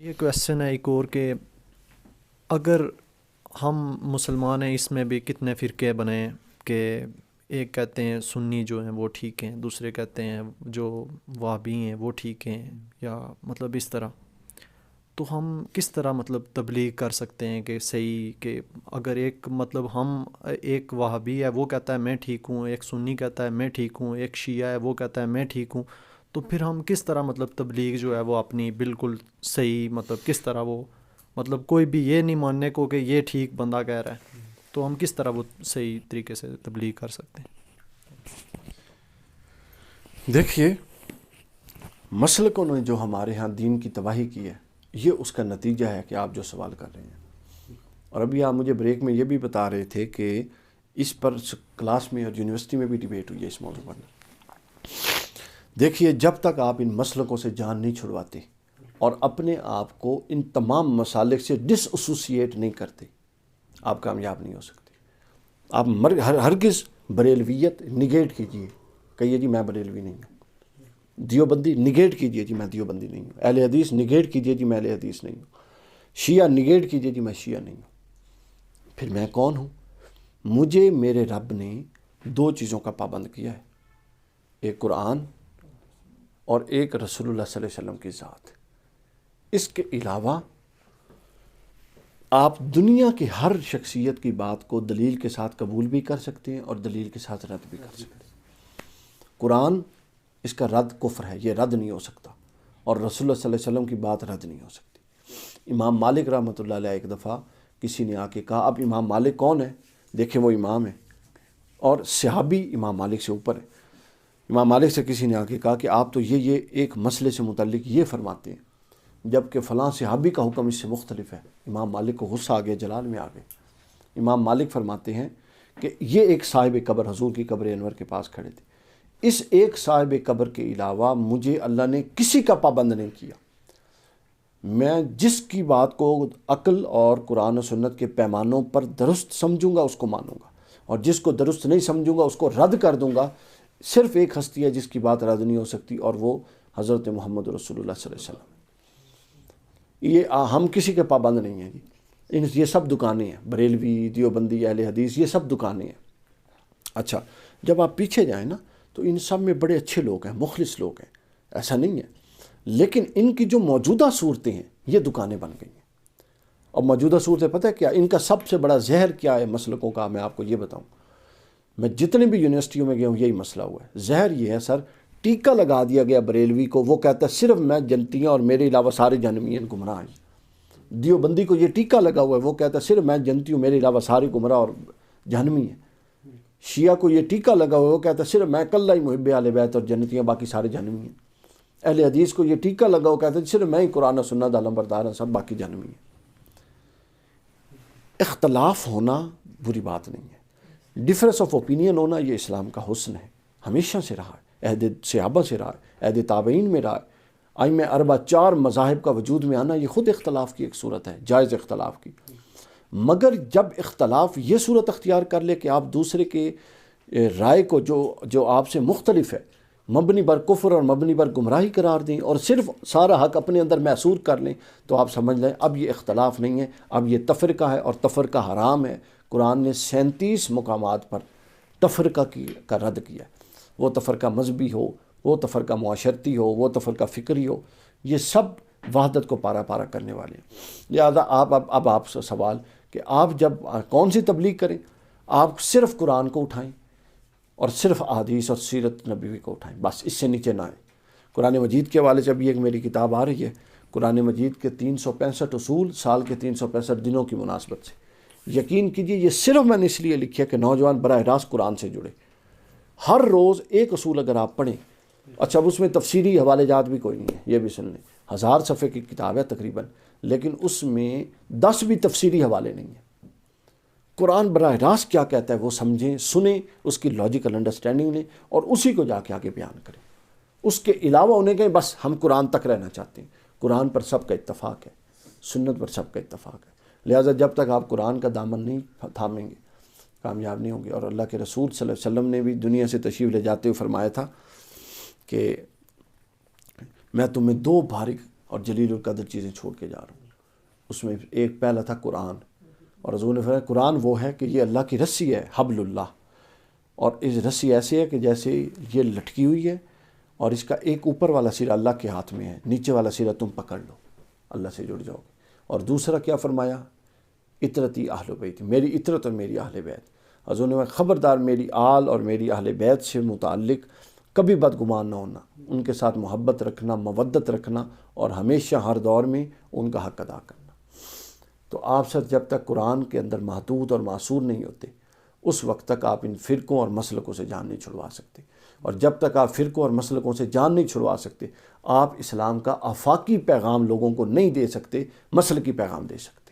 یہ کویسچن ہے ایک اور کہ اگر ہم مسلمان ہیں، اس میں بھی کتنے فرقے بنے ہیں کہ ایک کہتے ہیں سنی جو ہیں وہ ٹھیک ہیں، دوسرے کہتے ہیں جو وہابی ہیں وہ ٹھیک ہیں، یا مطلب اس طرح. تو ہم کس طرح مطلب تبلیغ کر سکتے ہیں کہ صحیح، کہ اگر ایک مطلب ہم ایک وہابی ہے وہ کہتا ہے میں ٹھیک ہوں، ایک سنی کہتا ہے میں ٹھیک ہوں، ایک شیعہ ہے وہ کہتا ہے میں ٹھیک ہوں، تو پھر ہم کس طرح مطلب تبلیغ جو ہے وہ اپنی بالکل صحیح مطلب کس طرح وہ مطلب کوئی بھی یہ نہیں ماننے کو کہ یہ ٹھیک بندہ کہہ رہا ہے، تو ہم کس طرح وہ صحیح طریقے سے تبلیغ کر سکتے ہیں؟ دیکھیے، مسلکوں نے جو ہمارے ہاں دین کی تباہی کی ہے، یہ اس کا نتیجہ ہے کہ آپ جو سوال کر رہے ہیں. اور ابھی آپ مجھے بریک میں یہ بھی بتا رہے تھے کہ اس پر کلاس میں اور یونیورسٹی میں بھی ڈیبیٹ ہوئی ہے اس موضوع پر. دیکھیے، جب تک آپ ان مسلکوں سے جان نہیں چھڑواتے اور اپنے آپ کو ان تمام مسالک سے ڈس ایسوسیٹ نہیں کرتے، آپ کامیاب نہیں ہو سکتے. آپ ہرگز بریلویت نگیٹ کیجئے، کہیے جی میں بریلوی نہیں ہوں. دیوبندی نگیٹ کیجئے جی میں دیوبندی نہیں ہوں. اہل حدیث نگیٹ کیجئے جی میں اہل حدیث نہیں ہوں. شیعہ نگیٹ کیجئے جی میں شیعہ نہیں ہوں. پھر میں کون ہوں؟ مجھے میرے رب نے دو چیزوں کا پابند کیا ہے، ایک قرآن اور ایک رسول اللہ صلی اللہ علیہ وسلم کی ذات. اس کے علاوہ آپ دنیا کی ہر شخصیت کی بات کو دلیل کے ساتھ قبول بھی کر سکتے ہیں اور دلیل کے ساتھ رد بھی کر سکتے ہیں. قرآن اس کا رد کفر ہے، یہ رد نہیں ہو سکتا، اور رسول اللہ صلی اللہ علیہ وسلم کی بات رد نہیں ہو سکتی. امام مالک رحمۃ اللہ علیہ ایک دفعہ کسی نے آ کے کہا، اب امام مالک کون ہے؟ دیکھیں وہ امام ہے اور صحابی امام مالک سے اوپر ہے. امام مالک سے کسی نے آ کے کہا کہ آپ تو یہ ایک مسئلے سے متعلق یہ فرماتے ہیں، جبکہ فلاں صحابی کا حکم اس سے مختلف ہے. امام مالک کو غصہ آ گیا، جلال میں آ گئے. امام مالک فرماتے ہیں کہ یہ ایک صاحب قبر حضور کی قبر انور کے پاس کھڑے تھے، اس ایک صاحب قبر کے علاوہ مجھے اللہ نے کسی کا پابند نہیں کیا. میں جس کی بات کو عقل اور قرآن و سنت کے پیمانوں پر درست سمجھوں گا اس کو مانوں گا، اور جس کو درست نہیں سمجھوں گا اس کو رد کر دوں گا. صرف ایک ہستی ہے جس کی بات رد نہیں ہو سکتی، اور وہ حضرت محمد رسول اللہ صلی اللہ علیہ وسلم. یہ ہم کسی کے پابند نہیں ہیں جی. یہ سب دکانیں ہیں، بریلوی، دیوبندی، اہل حدیث، یہ سب دکانیں ہیں. اچھا، جب آپ پیچھے جائیں نا تو ان سب میں بڑے اچھے لوگ ہیں، مخلص لوگ ہیں، ایسا نہیں ہے. لیکن ان کی جو موجودہ صورتیں ہیں یہ دکانیں بن گئی ہیں. اور موجودہ صورتیں پتہ ہے کیا؟ ان کا سب سے بڑا زہر کیا ہے مسلکوں کا؟ میں آپ کو یہ بتاؤں، میں جتنے بھی یونیورسٹیوں میں گیا ہوں یہی مسئلہ ہوا ہے. زہر یہ ہے سر، ٹیکہ لگا دیا گیا بریلوی کو، وہ کہتا ہے صرف میں جنتی ہیں اور میرے علاوہ سارے جہنمی ہیں، گمراہ ہیں. دیوبندی کو یہ ٹیکہ لگا ہوا ہے، وہ کہتا ہے صرف میں جنتی ہوں، میرے علاوہ سارے گمراہ اور جہنمی ہیں. شیعہ کو یہ ٹیکہ لگا ہوا ہے، وہ کہتا ہے صرف میں کلہ ہی محب اہل بیت اور جنتی ہیں، باقی سارے جہنمی ہیں. اہل حدیث کو یہ ٹیکہ لگا ہوا، کہتا ہے صرف میں ہی قرآن و سنت علم بردار ہیں، سب باقی جہنمی ہیں. اختلاف ہونا بری بات نہیں ہے، ڈفرینس آف اوپینین ہونا یہ اسلام کا حسن ہے، ہمیشہ سے رہا ہے، عہد صحابہ سے رہا ہے، عہد تابعین میں رہا ہے. ائمہ اربعہ، چار مذاہب کا وجود میں آنا یہ خود اختلاف کی ایک صورت ہے، جائز اختلاف کی. مگر جب اختلاف یہ صورت اختیار کر لے کہ آپ دوسرے کے رائے کو جو آپ سے مختلف ہے مبنی بر کفر اور مبنی بر گمراہی قرار دیں اور صرف سارا حق اپنے اندر محصور کر لیں، تو آپ سمجھ لیں اب یہ اختلاف نہیں ہے، اب یہ تفرقہ ہے، اور تفرقہ حرام ہے. قرآن نے 37 مقامات پر تفرقہ کا رد کیا ہے. وہ تفرقہ مذہبی ہو، وہ تفرقہ معاشرتی ہو، وہ تفرقہ فکری ہو، یہ سب وحدت کو پارا پارا کرنے والے ہیں. لہذا آپ سے سوال کہ آپ جب کون سی تبلیغ کریں؟ آپ صرف قرآن کو اٹھائیں اور صرف احادیث اور سیرت نبوی کو اٹھائیں، بس اس سے نیچے نہ آئیں. قرآن مجید کے حوالے سے ابھی ایک میری کتاب آ رہی ہے، قرآن مجید کے 365 اصول سال کے 365 دنوں کی مناسبت سے. یقین کیجئے یہ صرف میں نے اس لیے لکھی ہے کہ نوجوان براہ راست قرآن سے جڑے. ہر روز ایک اصول اگر آپ پڑھیں، اچھا اس میں تفسیری حوالے جات بھی کوئی نہیں ہے، یہ بھی سن لیں. 1000 صفحے کی کتاب ہے تقریباً، لیکن اس میں 10 بھی تفسیری حوالے نہیں ہیں. قرآن براہ راست کیا کہتا ہے وہ سمجھیں، سنیں، اس کی لاجیکل انڈرسٹینڈنگ لیں اور اسی کو جا کے آگے بیان کریں. اس کے علاوہ انہیں کہیں بس ہم قرآن تک رہنا چاہتے ہیں. قرآن پر سب کا اتفاق ہے، سنت پر سب کا اتفاق ہے. لہٰذا جب تک آپ قرآن کا دامن نہیں تھامیں گے کامیاب نہیں ہوں گے. اور اللہ کے رسول صلی اللہ علیہ وسلم نے بھی دنیا سے تشریف لے جاتے ہوئے فرمایا تھا کہ میں تمہیں 2 بھاری اور جلیل القدر چیزیں چھوڑ کے جا رہا ہوں. اس میں ایک پہلا تھا قرآن، اور حضور نے فرمایا قرآن وہ ہے کہ یہ اللہ کی رسی ہے، حبل اللہ، اور اس رسی ایسی ہے کہ جیسے یہ لٹکی ہوئی ہے اور اس کا ایک اوپر والا سرا اللہ کے ہاتھ میں ہے، نیچے والا سرا تم پکڑ لو، اللہ سے جڑ جاؤ گے. اور دوسرا کیا فرمایا؟ اطرتی اہل بیت، میری اطرت اور میری اہل بیت. حضور نے فرمایا خبردار میری آل اور میری اہل بیت سے متعلق کبھی بدگمان نہ ہونا، ان کے ساتھ محبت رکھنا، مودت رکھنا، اور ہمیشہ ہر دور میں ان کا حق ادا کرنا. تو آپ سر جب تک قرآن کے اندر محدود اور معصور نہیں ہوتے اس وقت تک آپ ان فرقوں اور مسلکوں سے جان نہیں چھڑوا سکتے. اور جب تک آپ فرقوں اور مسلکوں سے جان نہیں چھڑوا سکتے آپ اسلام کا آفاقی پیغام لوگوں کو نہیں دے سکتے، مسلکی پیغام دے سکتے.